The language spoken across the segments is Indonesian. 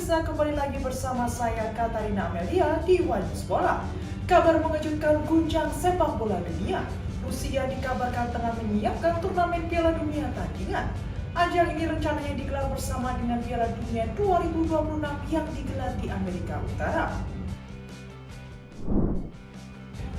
Pemirsa, kembali lagi bersama saya Katarina Amelia di Wajib Bola. Kabar mengejutkan guncang sepak bola dunia. Rusia dikabarkan tengah menyiapkan turnamen Piala Dunia tandingan. Ajang ini rencananya digelar bersama dengan Piala Dunia 2026 yang digelar di Amerika Utara.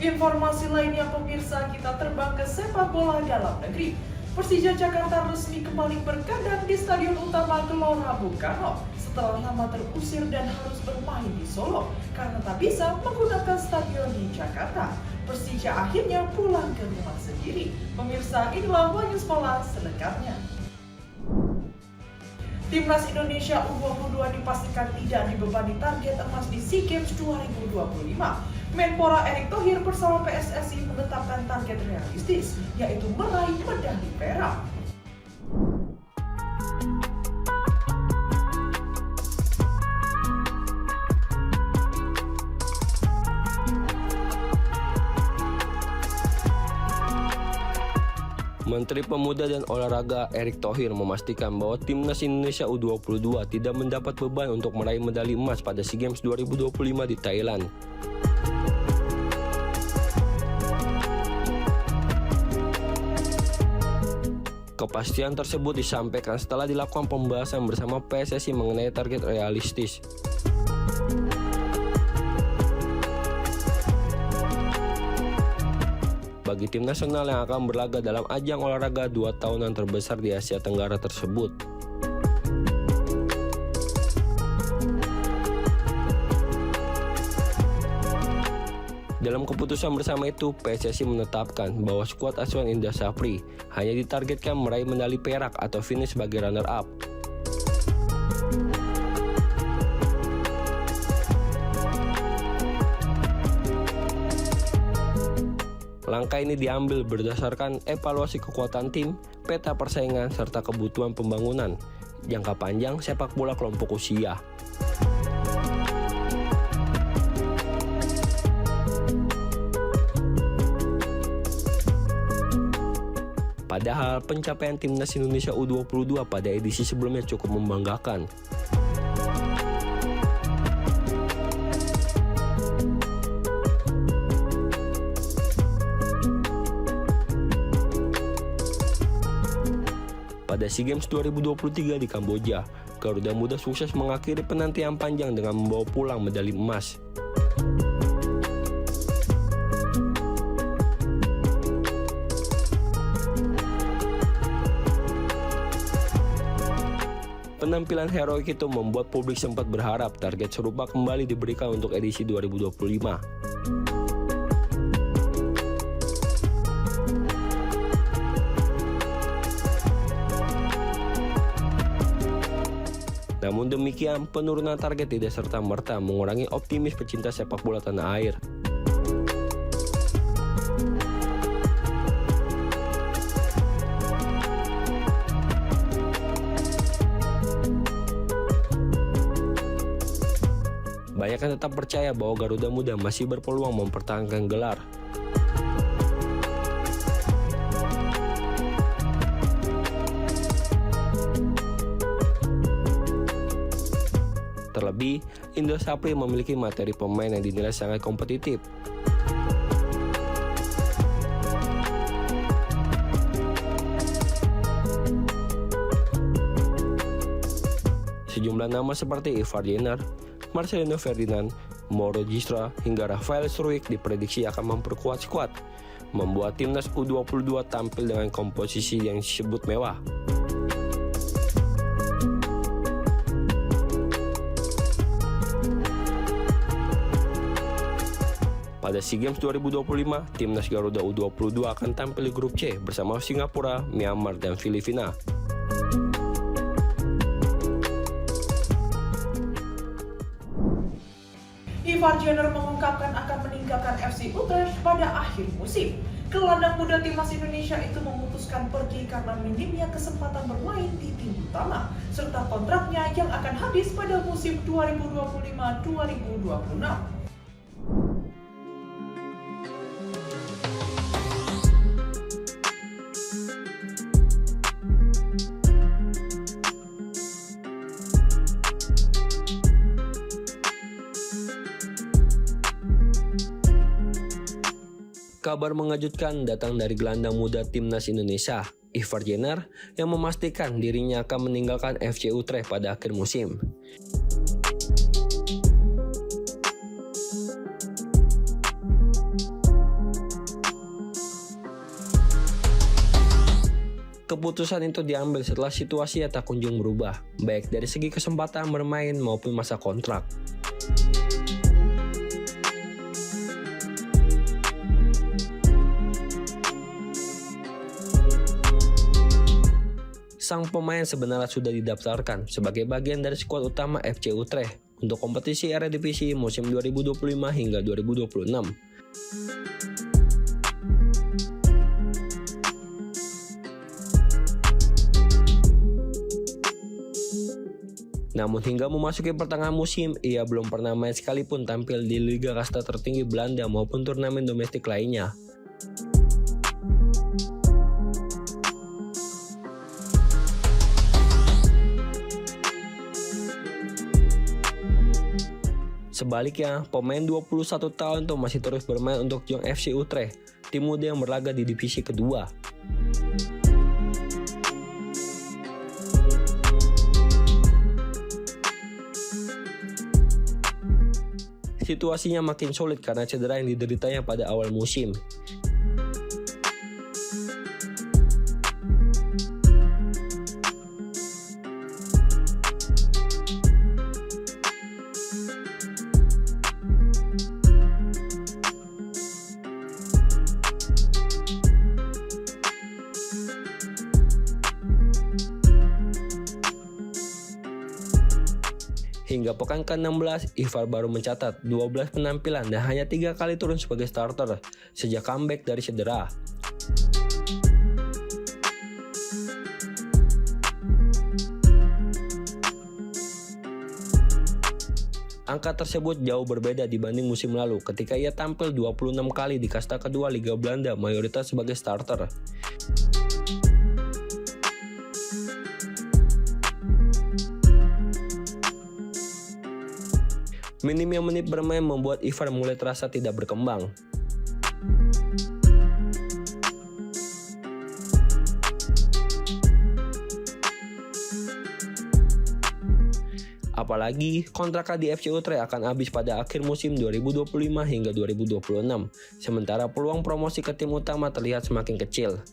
Informasi lainnya pemirsa, kita terbang ke sepak bola dalam negeri. Persija Jakarta resmi kembali berkandang di Stadion Utama Gelora Bung Karno setelah lama terusir dan harus bermain di Solo karena tak bisa menggunakan stadion di Jakarta. Persija akhirnya pulang ke rumah sendiri. Pemirsa, inilah Wajib Bola selengkapnya. Timnas Indonesia U22 dipastikan tidak dibebani target emas di SEA Games 2025. Menpora Erick Thohir bersama PSSI menetapkan target realistis, yaitu meraih medali perak. Menteri Pemuda dan Olahraga Erick Thohir memastikan bahwa Timnas Indonesia U22 tidak mendapat beban untuk meraih medali emas pada SEA Games 2025 di Thailand. Kepastian tersebut disampaikan setelah dilakukan pembahasan bersama PSSI mengenai target realistis. Bagi tim nasional yang akan berlaga dalam ajang olahraga 2 tahunan terbesar di Asia Tenggara tersebut. Dalam keputusan bersama itu, PSSI menetapkan bahwa skuad asuhan Indra Syafri hanya ditargetkan meraih medali perak atau finish sebagai runner-up. Langkah ini diambil berdasarkan evaluasi kekuatan tim, peta persaingan, serta kebutuhan pembangunan jangka panjang sepak bola kelompok usia. Padahal pencapaian Timnas Indonesia U22 pada edisi sebelumnya cukup membanggakan. Pada SEA Games 2023 di Kamboja, Garuda Muda sukses mengakhiri penantian panjang dengan membawa pulang medali emas. Penampilan heroik itu membuat publik sempat berharap target serupa kembali diberikan untuk edisi 2025. Namun demikian, penurunan target tidak serta-merta mengurangi optimis pecinta sepak bola tanah air. Banyak yang tetap percaya bahwa Garuda Muda masih berpeluang mempertahankan gelar. Terlebih, Indra Syafri memiliki materi pemain yang dinilai sangat kompetitif. Sejumlah nama seperti Ivar Jenner, Marcelino Ferdinand, Mauro Gistra, hingga Rafael Struijk diprediksi akan memperkuat skuad, membuat Timnas U22 tampil dengan komposisi yang disebut mewah. Pada SEA Games 2025, Timnas Garuda U22 akan tampil di grup C bersama Singapura, Myanmar, dan Filipina. Ivar Jenner mengungkapkan akan meninggalkan FC Utrecht pada akhir musim. Gelandang muda Timnas Indonesia itu memutuskan pergi karena minimnya kesempatan bermain di tim utama, serta kontraknya yang akan habis pada musim 2025-2026. Kabar mengejutkan datang dari gelandang muda timnas Indonesia, Ivar Jenner, yang memastikan dirinya akan meninggalkan FC Utrecht pada akhir musim. Keputusan itu diambil setelah situasi tak kunjung berubah, baik dari segi kesempatan bermain maupun masa kontrak. Sang pemain sebenarnya sudah didaftarkan sebagai bagian dari skuad utama FC Utrecht untuk kompetisi Eredivisie musim 2025 hingga 2026. Namun hingga memasuki pertengahan musim, ia belum pernah main sekalipun tampil di Liga Kasta tertinggi Belanda maupun turnamen domestik lainnya. Sebaliknya, pemain 21 tahun itu masih terus bermain untuk Jong FC Utrecht, tim muda yang berlaga di divisi kedua. Situasinya makin sulit karena cedera yang dideritanya pada awal musim. Hingga pekan ke-16, Ivar baru mencatat 12 penampilan dan hanya 3 kali turun sebagai starter sejak comeback dari cedera. Angka tersebut jauh berbeda dibanding musim lalu ketika ia tampil 26 kali di kasta kedua Liga Belanda mayoritas sebagai starter. Minimnya menit bermain membuat Ivar mulai terasa tidak berkembang. Apalagi kontraknya di FC Utrecht akan habis pada akhir musim 2025 hingga 2026, sementara peluang promosi ke tim utama terlihat semakin kecil.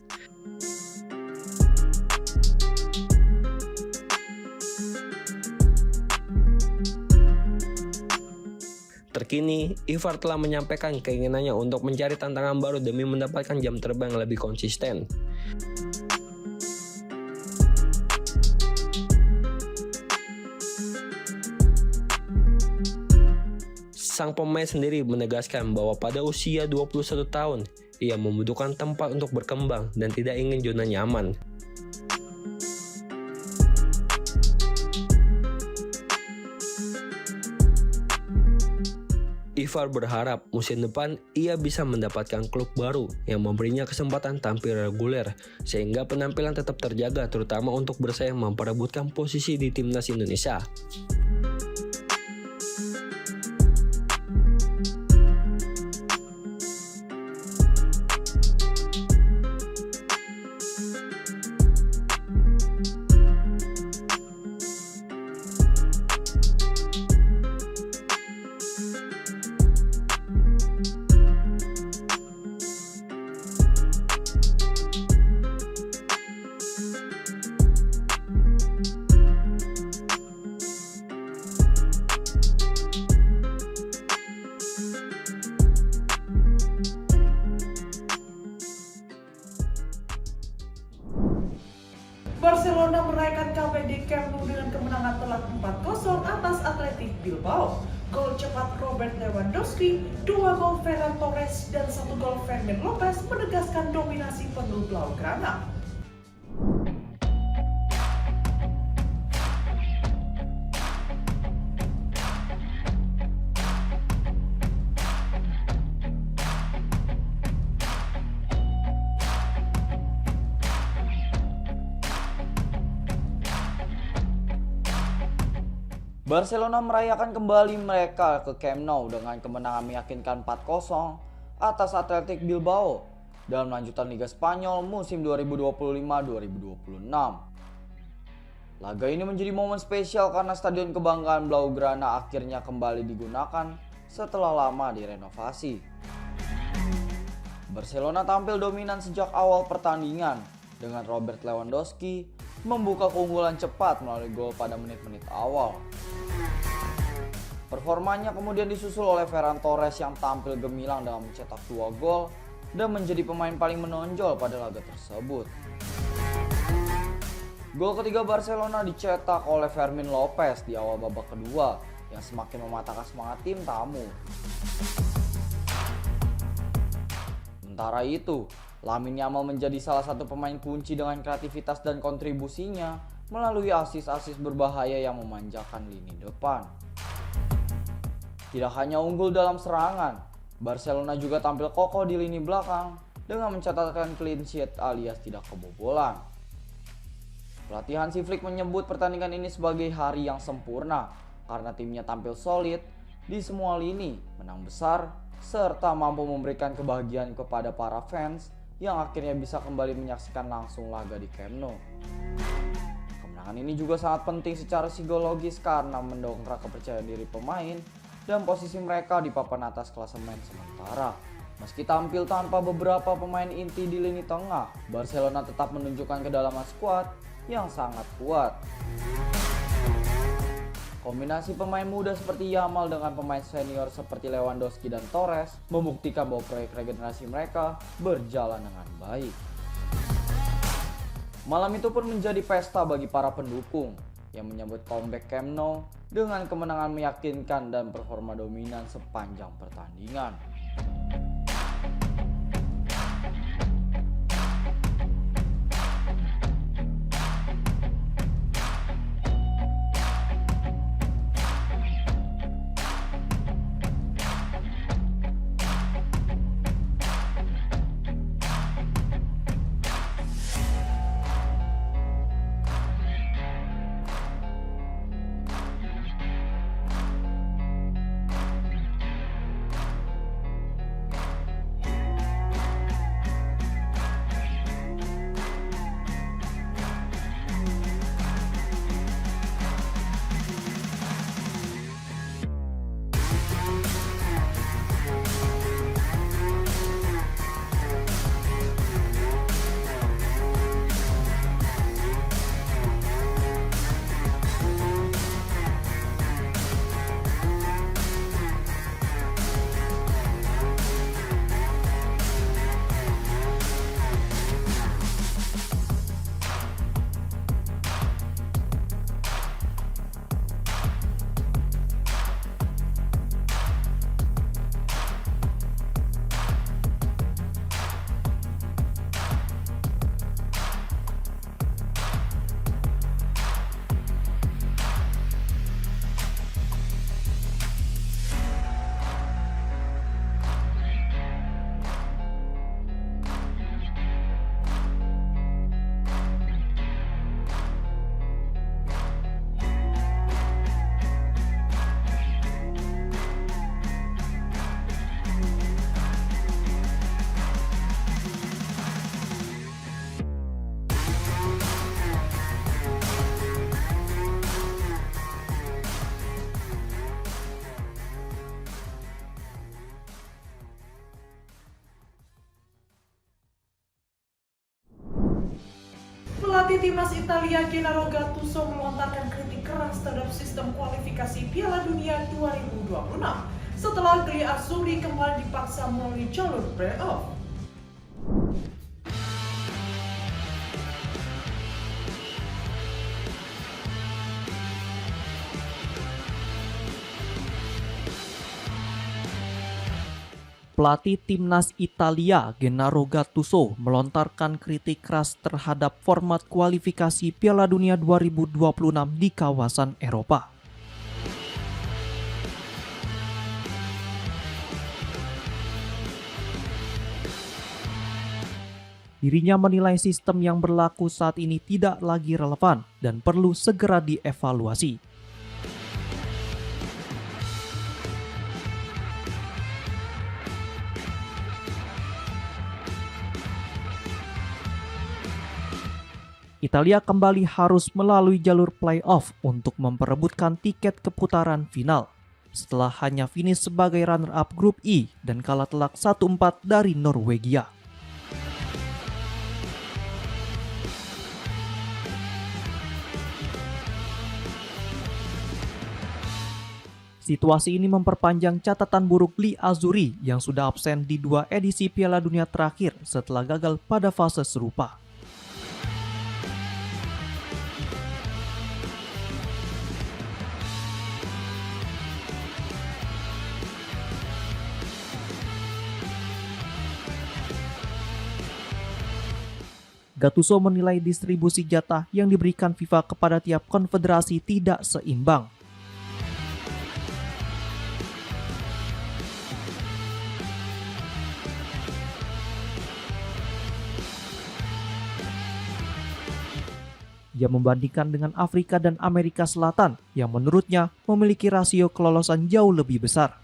Terkini, Ivar telah menyampaikan keinginannya untuk mencari tantangan baru demi mendapatkan jam terbang yang lebih konsisten. Sang pemain sendiri menegaskan bahwa pada usia 21 tahun, ia membutuhkan tempat untuk berkembang dan tidak ingin zona nyaman. Ivar berharap musim depan ia bisa mendapatkan klub baru yang memberinya kesempatan tampil reguler sehingga penampilan tetap terjaga terutama untuk bersaing memperebutkan posisi di timnas Indonesia. Barcelona meraihkan comeback di Camp Nou dengan kemenangan telak 4-0 atas Athletic Bilbao. Gol cepat Robert Lewandowski, 2 gol Ferran Torres, dan 1 gol Fermin Lopez menegaskan dominasi penuh Blaugrana. Barcelona merayakan kembali mereka ke Camp Nou dengan kemenangan meyakinkan 4-0 atas Athletic Bilbao dalam lanjutan Liga Spanyol musim 2025-2026. Laga ini menjadi momen spesial karena stadion kebanggaan Blaugrana akhirnya kembali digunakan setelah lama direnovasi. Barcelona tampil dominan sejak awal pertandingan dengan Robert Lewandowski membuka keunggulan cepat melalui gol pada menit-menit awal. Performanya kemudian disusul oleh Ferran Torres yang tampil gemilang dengan mencetak 2 gol dan menjadi pemain paling menonjol pada laga tersebut. Gol ketiga Barcelona dicetak oleh Fermin Lopez di awal babak kedua yang semakin mematahkan semangat tim tamu. Sementara itu, Lamine Yamal menjadi salah satu pemain kunci dengan kreativitas dan kontribusinya melalui asis-asis berbahaya yang memanjakan lini depan. Tidak hanya unggul dalam serangan, Barcelona juga tampil kokoh di lini belakang dengan mencatatkan clean sheet alias tidak kebobolan. Pelatih Hansi Flick menyebut pertandingan ini sebagai hari yang sempurna karena timnya tampil solid di semua lini, menang besar, serta mampu memberikan kebahagiaan kepada para fans yang akhirnya bisa kembali menyaksikan langsung laga di Camp Nou. Kemenangan ini juga sangat penting secara psikologis karena mendongkrak kepercayaan diri pemain dan posisi mereka di papan atas klasemen sementara. Meski tampil tanpa beberapa pemain inti di lini tengah, Barcelona tetap menunjukkan kedalaman skuad yang sangat kuat. Kombinasi pemain muda seperti Yamal dengan pemain senior seperti Lewandowski dan Torres membuktikan bahwa proyek regenerasi mereka berjalan dengan baik. Malam itu pun menjadi pesta bagi para pendukung yang menyambut comeback Camp Nou dengan kemenangan meyakinkan dan performa dominan sepanjang pertandingan. Pelatih timnas Italia Gennaro Gattuso melontarkan kritik keras terhadap sistem kualifikasi Piala Dunia 2026 setelah Gli Azzurri kembali dipaksa melalui jalur playoff. Pelatih timnas Italia Gennaro Gattuso melontarkan kritik keras terhadap format kualifikasi Piala Dunia 2026 di kawasan Eropa. Dirinya menilai sistem yang berlaku saat ini tidak lagi relevan dan perlu segera dievaluasi. Italia kembali harus melalui jalur playoff untuk memperebutkan tiket ke putaran final. Setelah hanya finish sebagai runner-up grup I dan kalah telak 1-4 dari Norwegia. Situasi ini memperpanjang catatan buruk Lee Azzurri yang sudah absen di 2 edisi Piala Dunia terakhir setelah gagal pada fase serupa. Gattuso menilai distribusi jatah yang diberikan FIFA kepada tiap konfederasi tidak seimbang. Ia membandingkan dengan Afrika dan Amerika Selatan yang menurutnya memiliki rasio kelolosan jauh lebih besar.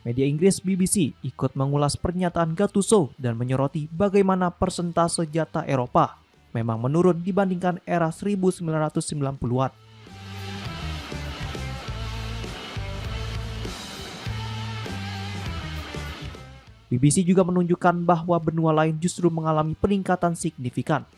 Media Inggris BBC ikut mengulas pernyataan Gattuso dan menyoroti bagaimana persentase jatah Eropa memang menurun dibandingkan era 1990-an. BBC juga menunjukkan bahwa benua lain justru mengalami peningkatan signifikan.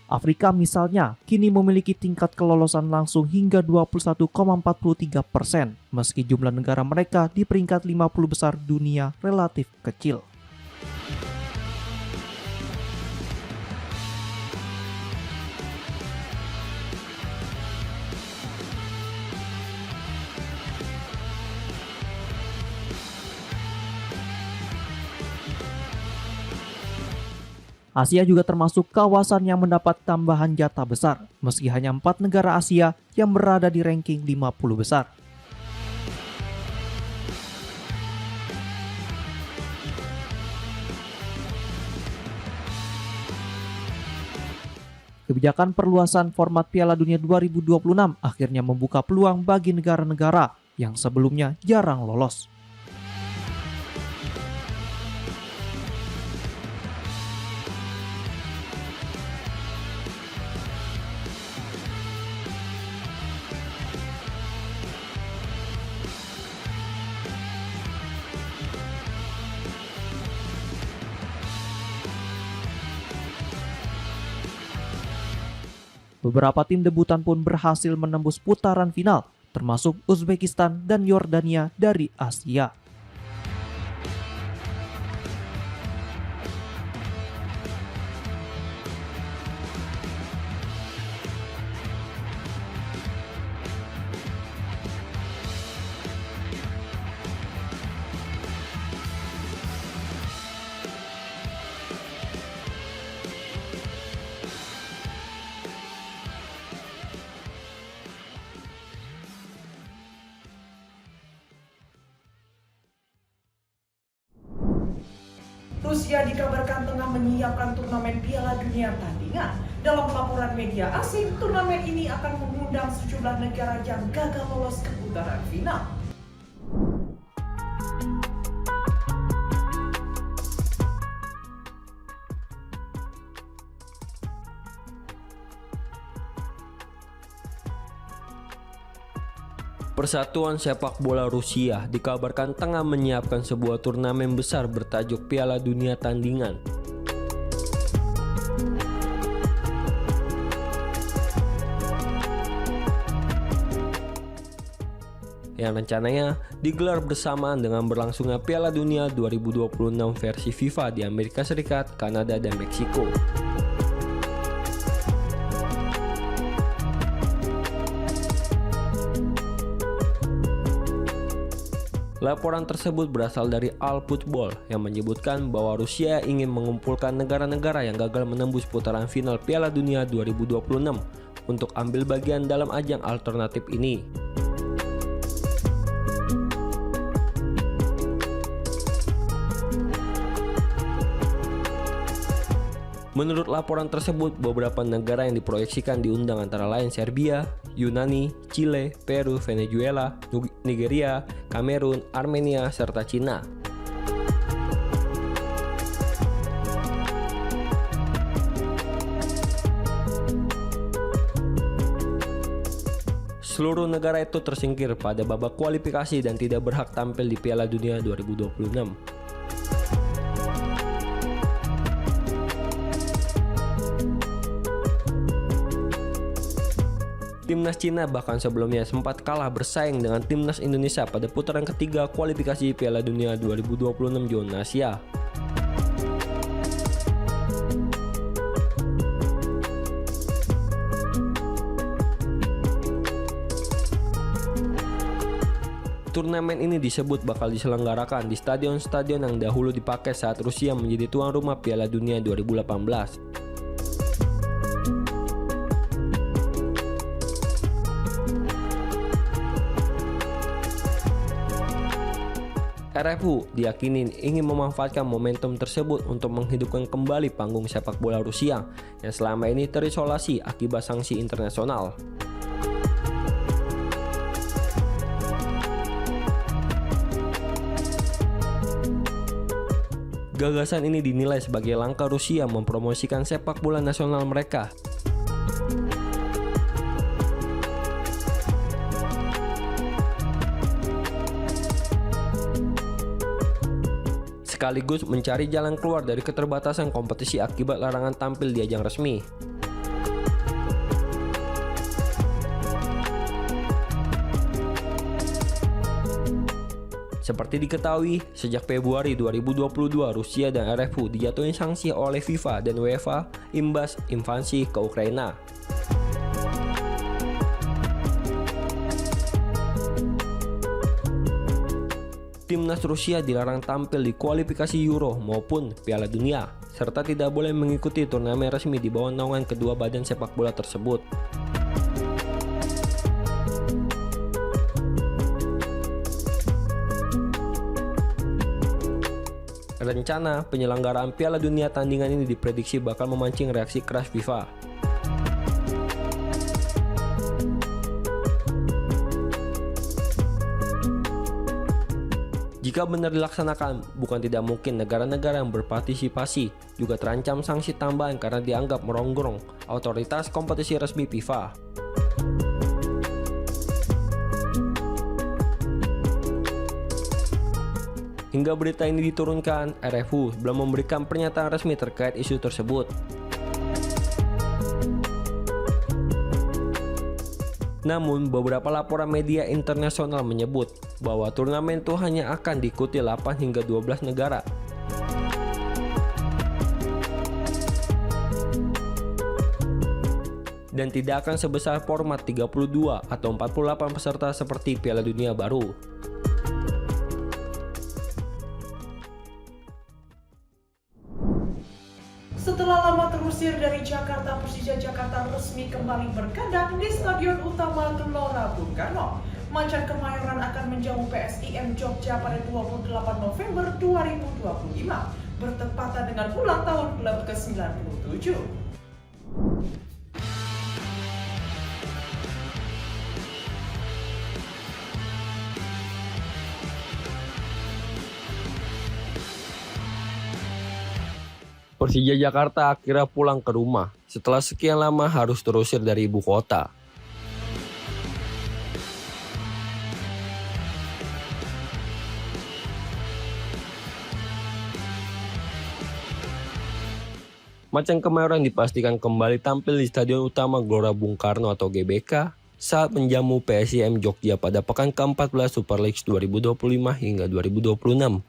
Afrika misalnya kini memiliki tingkat kelolosan langsung hingga 21,43%, meski jumlah negara mereka di peringkat 50 besar dunia relatif kecil. Asia juga termasuk kawasan yang mendapat tambahan jatah besar, meski hanya 4 negara Asia yang berada di ranking 50 besar. Kebijakan perluasan format Piala Dunia 2026 akhirnya membuka peluang bagi negara-negara yang sebelumnya jarang lolos. Beberapa tim debutan pun berhasil menembus putaran final, termasuk Uzbekistan dan Yordania dari Asia. Rusia dikabarkan tengah menyiapkan turnamen Piala Dunia tandingan. Dalam laporan media asing, turnamen ini akan mengundang sejumlah negara yang gagal lolos ke putaran final. Persatuan Sepak Bola Rusia dikabarkan tengah menyiapkan sebuah turnamen besar bertajuk Piala Dunia Tandingan. Yang rencananya digelar bersamaan dengan berlangsungnya Piala Dunia 2026 versi FIFA di Amerika Serikat, Kanada, dan Meksiko. Laporan tersebut berasal dari All Football yang menyebutkan bahwa Rusia ingin mengumpulkan negara-negara yang gagal menembus putaran final Piala Dunia 2026 untuk ambil bagian dalam ajang alternatif ini. Menurut laporan tersebut, beberapa negara yang diproyeksikan diundang antara lain Serbia, Yunani, Chile, Peru, Venezuela, Nigeria, Kamerun, Armenia, serta Cina. Seluruh negara itu tersingkir pada babak kualifikasi dan tidak berhak tampil di Piala Dunia 2026. Timnas Cina bahkan sebelumnya sempat kalah bersaing dengan Timnas Indonesia pada putaran ketiga kualifikasi Piala Dunia 2026 zona Asia. Turnamen ini disebut bakal diselenggarakan di stadion-stadion yang dahulu dipakai saat Rusia menjadi tuan rumah Piala Dunia 2018. RFU diyakini ingin memanfaatkan momentum tersebut untuk menghidupkan kembali panggung sepak bola Rusia yang selama ini terisolasi akibat sanksi internasional. Gagasan ini dinilai sebagai langkah Rusia mempromosikan sepak bola nasional mereka. Sekaligus mencari jalan keluar dari keterbatasan kompetisi akibat larangan tampil di ajang resmi. Seperti diketahui, sejak Februari 2022 Rusia dan RFU dijatuhi sanksi oleh FIFA dan UEFA imbas invasi ke Ukraina. Timnas Rusia dilarang tampil di kualifikasi Euro maupun Piala Dunia, serta tidak boleh mengikuti turnamen resmi di bawah naungan kedua badan sepak bola tersebut. Rencana penyelenggaraan Piala Dunia tandingan ini diprediksi bakal memancing reaksi keras FIFA. Jika benar dilaksanakan, bukan tidak mungkin negara-negara yang berpartisipasi juga terancam sanksi tambahan karena dianggap merongrong otoritas kompetisi resmi FIFA. Hingga berita ini diturunkan, RFU belum memberikan pernyataan resmi terkait isu tersebut. Namun, beberapa laporan media internasional menyebut bahwa turnamen itu hanya akan diikuti 8 hingga 12 negara. Dan tidak akan sebesar format 32 atau 48 peserta seperti Piala Dunia baru. Setelah lama terusir dari Jakarta, Persija Jakarta resmi kembali berkandang di Stadion Utama Gelora Bung Karno. Macan Kemayoran akan menjamu PSIM Jogja pada 28 November 2025, bertepatan dengan ulang tahun klub ke-97. Persija Jakarta akhirnya pulang ke rumah setelah sekian lama harus terusir dari ibu kota. Macan Kemayoran dipastikan kembali tampil di Stadion Utama Gelora Bung Karno atau GBK saat menjamu PSIM Jogja pada pekan ke-14 Super League 2025 hingga 2026.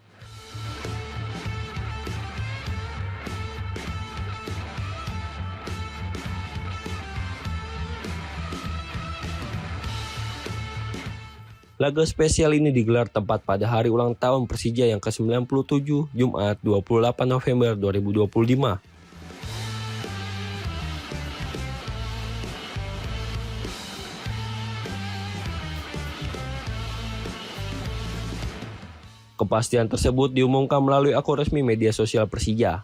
Laga spesial ini digelar tepat pada hari ulang tahun Persija yang ke-97, Jumat 28 November 2025. Kepastian tersebut diumumkan melalui akun resmi media sosial Persija.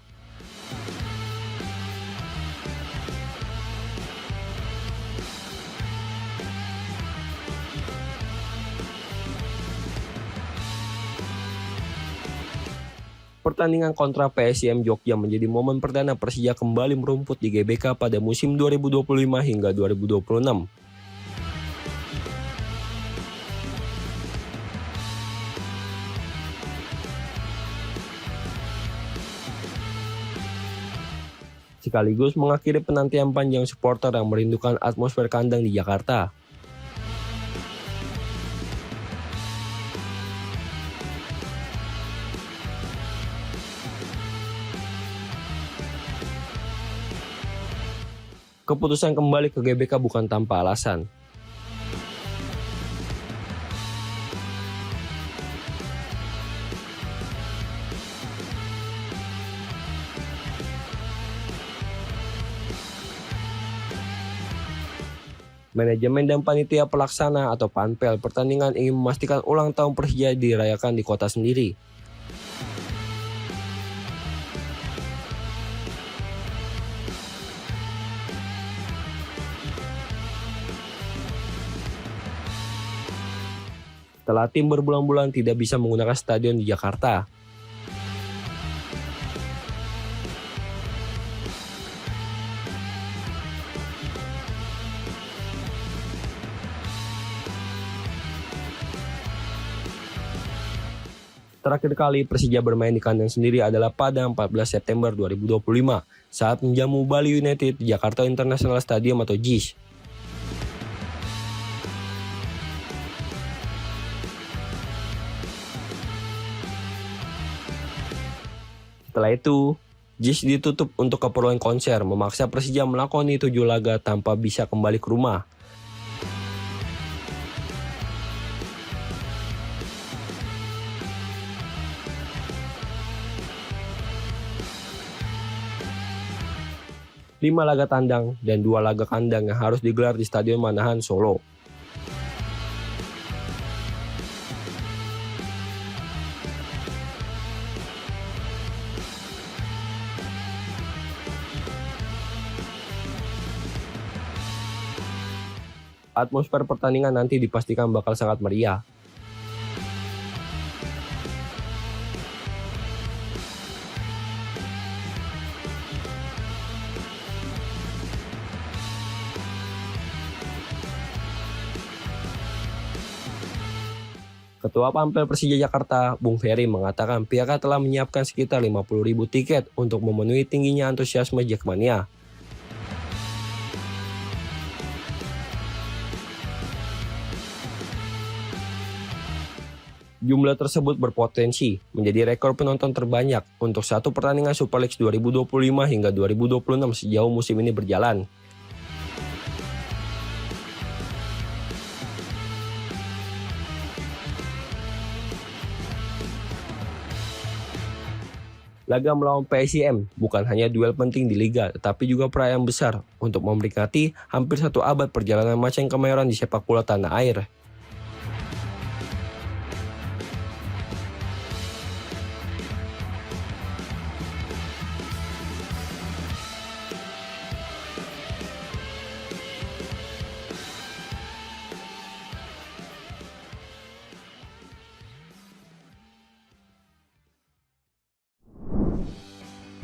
Pertandingan kontra PSIM Jogja menjadi momen perdana Persija kembali merumput di GBK pada musim 2025 hingga 2026. Sekaligus mengakhiri penantian panjang supporter yang merindukan atmosfer kandang di Jakarta. Keputusan kembali ke GBK bukan tanpa alasan. Manajemen dan panitia pelaksana atau panpel pertandingan ingin memastikan ulang tahun Persija dirayakan di kota sendiri. Setelah tim berbulan-bulan tidak bisa menggunakan stadion di Jakarta. Terakhir kali Persija bermain di kandang sendiri adalah pada 14 September 2025 saat menjamu Bali United di Jakarta International Stadium atau JIS. Setelah itu, JIS ditutup untuk keperluan konser, memaksa Persija melakoni 7 laga tanpa bisa kembali ke rumah. Lima laga tandang dan 2 laga kandang yang harus digelar di Stadion Manahan, Solo. Atmosfer pertandingan nanti dipastikan bakal sangat meriah. Ketua Panpel Persija Jakarta, Bung Ferry, mengatakan pihaknya telah menyiapkan sekitar 50.000 tiket untuk memenuhi tingginya antusiasme Jackmania. Jumlah tersebut berpotensi menjadi rekor penonton terbanyak untuk satu pertandingan Super League 2025 hingga 2026 sejauh musim ini berjalan. Laga melawan PSIM bukan hanya duel penting di Liga, tetapi juga perayaan besar untuk memperingati hampir 1 abad perjalanan Macan Kemayoran di sepak bola tanah air.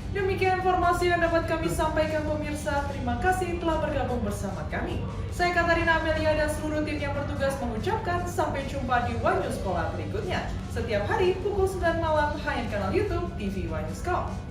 Demikian informasi yang dapat kami sampaikan pemirsa. Terima kasih telah bergabung bersama kami. Saya Katarina Amelia dan seluruh tim yang bertugas mengucapkan sampai jumpa di One News Sekolah berikutnya. Setiap hari pukul 9 malam hanya di kanal YouTube TV One News.com.